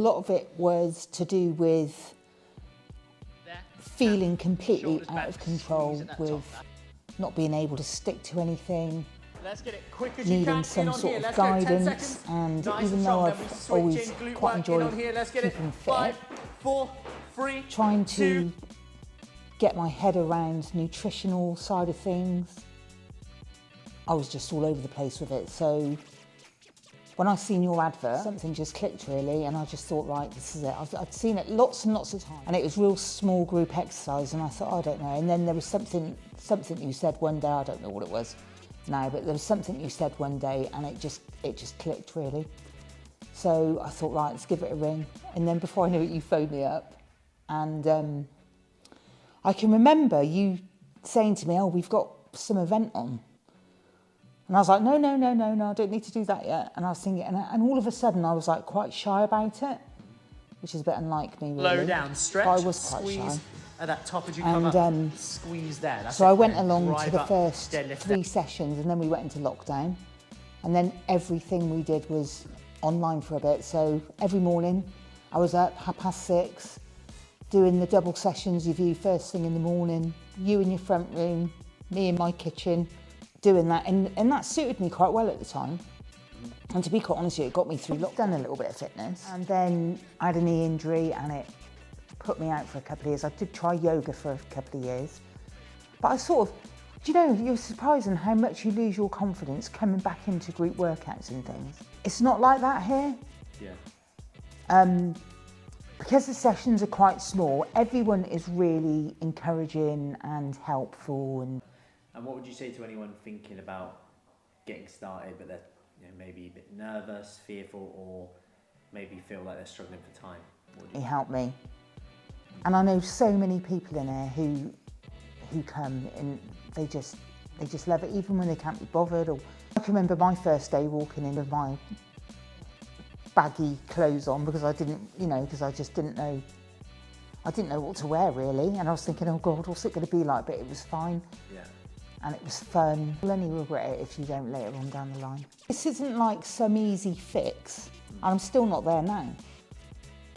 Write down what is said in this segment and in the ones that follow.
A lot of it was to do with feeling completely out of control, with not being able to stick to anything, needing some sort of guidance, and even though I've always quite enjoyed keeping fit, trying to get my head around nutritional side of things, I was just all over the place with it. So when I seen your advert, something just clicked really, and I just thought, right, this is it. I'd seen it lots and lots of times, and it was real small group exercise, and I thought, I don't know. And then there was something you said one day, I don't know what it was now, but there was something you said one day, and it just clicked really. So I thought, right, let's give it a ring. And then before I knew it, you phoned me up, and I can remember you saying to me, oh, we've got some event on. And I was like, no, I don't need to do that yet. And I was thinking, and all of a sudden I was like quite shy about it, which is a bit unlike me really. Low down, stretch, but I was quite squeeze shy. At that top as you come up, squeeze there. That's so it. I went along to the Drive up, first deadlift 3 down. sessions, and then we went into lockdown. And then everything we did was online for a bit. So every morning I was up 6:30, doing the double sessions of you first thing in the morning, you in your front room, me in my kitchen, doing that, and that suited me quite well at the time. And to be quite honest with you, it got me through lockdown, a little bit of fitness. And then I had a knee injury and it put me out for a couple of years. I did try yoga for a couple of years, but I sort of, do you know, you're surprising how much you lose your confidence coming back into group workouts and things. It's not like that here. Yeah. Because the sessions are quite small, everyone is really encouraging and helpful. And what would you say to anyone thinking about getting started, but they're maybe a bit nervous, fearful, or maybe feel like they're struggling for time? It helped me. And I know so many people in here who come and they just love it, even when they can't be bothered. Or I can remember my first day walking in with my baggy clothes on because I didn't, because I just didn't know. I didn't know what to wear really, and I was thinking, oh God, what's it going to be like? But it was fine. Yeah. And it was fun. You'll only regret it if you don't later on down the line. This isn't like some easy fix. I'm still not there now.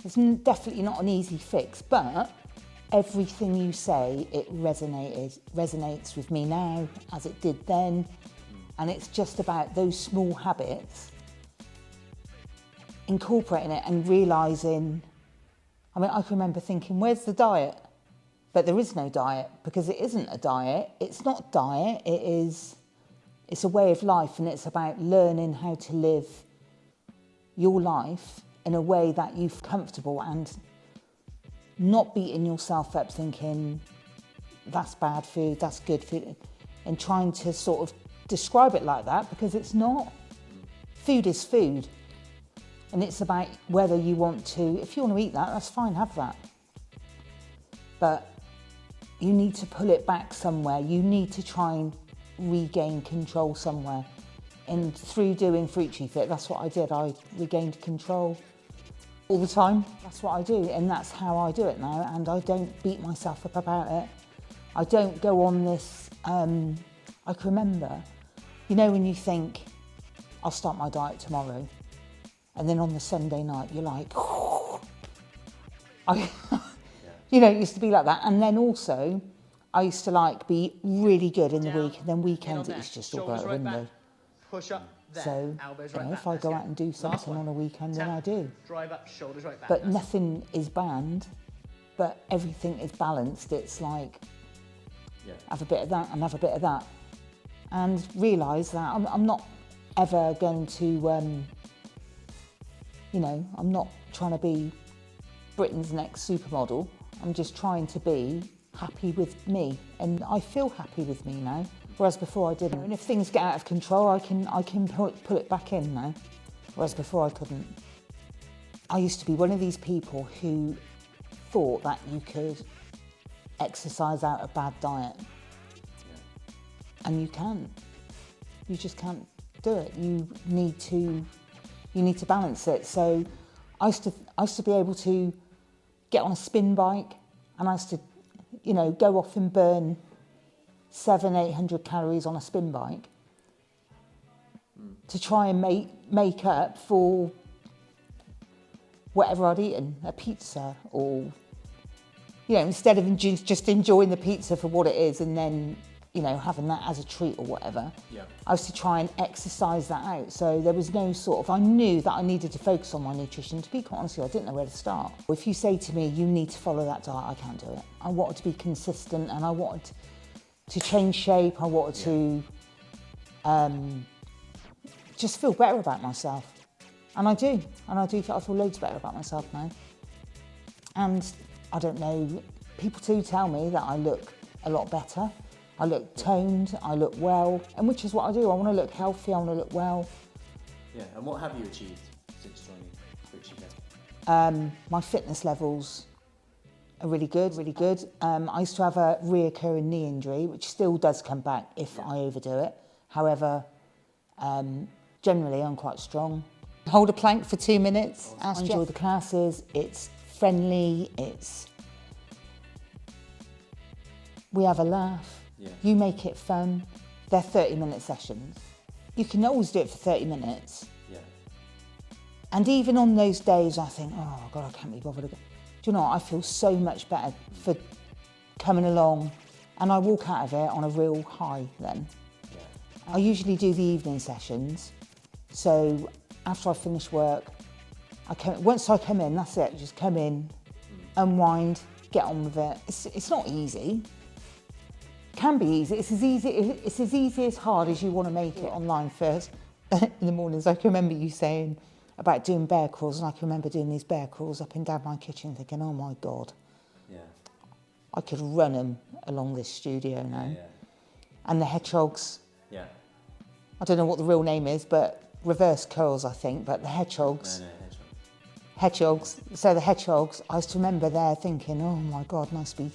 It's definitely not an easy fix, but everything you say, it resonates with me now as it did then. And it's just about those small habits, incorporating it and realising, I can remember thinking, where's the diet? But there is no diet, because it isn't a diet. It's not diet, it's a way of life, and it's about learning how to live your life in a way that you're comfortable and not beating yourself up thinking that's bad food, that's good food, and trying to sort of describe it like that, because it's not. Food is food, and it's about whether you want to, if you want to eat that, that's fine, have that. But you need to pull it back somewhere. You need to try and regain control somewhere. And through doing Fruci Fit, that's what I did. I regained control all the time. That's what I do, and that's how I do it now. And I don't beat myself up about it. I don't go on this, I can remember, when you think, I'll start my diet tomorrow. And then on the Sunday night, you're like, oh. It used to be like that. And then also, I used to be really good in the week, and then weekends it was just all go out the window. Push up there. So, if I go out and do something on a weekend, then I do. Drive up, shoulders right back. But nothing is banned, but everything is balanced. It's like, have a bit of that and have a bit of that. And realise that I'm not ever going to, I'm not trying to be Britain's next supermodel. I'm just trying to be happy with me, and I feel happy with me now, whereas before I didn't. And if things get out of control, I can pull it back in now, whereas before I couldn't. I used to be one of these people who thought that you could exercise out a bad diet, and you can't. You just can't do it. You need to balance it. So I used to be able to get on a spin bike, and I used to, go off and burn 700-800 calories on a spin bike to try and make up for whatever I'd eaten, a pizza, or, you know, instead of just enjoying the pizza for what it is and then, you know, having that as a treat or whatever, I was to try and exercise that out. So there was no sort of, I knew that I needed to focus on my nutrition. To be quite honest with you, I didn't know where to start. If you say to me, you need to follow that diet, I can't do it. I wanted to be consistent and I wanted to change shape. I wanted to just feel better about myself. And I do. And I feel loads better about myself now. And I don't know, people do tell me that I look a lot better. I look toned, I look well, and which is what I do. I want to look healthy, I want to look well. Yeah, and what have you achieved since joining Fruci Fit? My fitness levels are really good, really good. I used to have a reoccurring knee injury, which still does come back if I overdo it. However, generally I'm quite strong. Hold a plank for 2 minutes. I enjoy the classes, it's friendly, we have a laugh. You make it fun. They're 30-minute sessions. You can always do it for 30 minutes. And even on those days I think, oh God, I can't be bothered again. Do you know what? I feel so much better for coming along, and I walk out of it on a real high then. I usually do the evening sessions. So after I finish work, once I come in, that's it. Just come in, unwind, get on with it. It's not easy. It can be easy. It's as easy as hard as you want to make it online first. In the mornings, I can remember you saying about doing bear crawls, and I can remember doing these bear crawls up and down my kitchen thinking, oh my God, I could run them along this studio now. And the hedgehogs, I don't know what the real name is, but reverse curls, I think, but the hedgehogs. Hedgehogs. So the hedgehogs, I used to remember there thinking, oh my God, must be.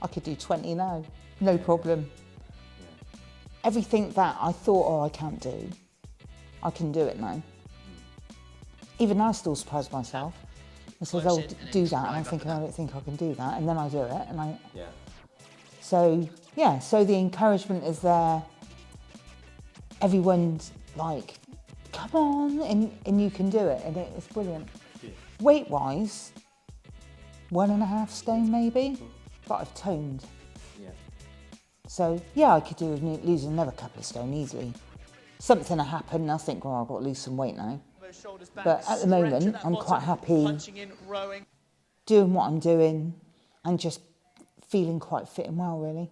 I could do 20 now, no problem. Everything that I thought, oh, I can't do, I can do it now. Even now I still surprise myself. I says, oh, do that, and I'm thinking, I don't think I can do that, and then I do it, and So the encouragement is there. Everyone's like, come on, and you can do it, and it's brilliant. Weight-wise, 1.5 stone maybe, but I've toned. So I could do with losing another couple of stone easily. Something will happen and I think, well, I've got to lose some weight now. But at the moment, I'm quite happy doing what I'm doing and just feeling quite fit and well, really.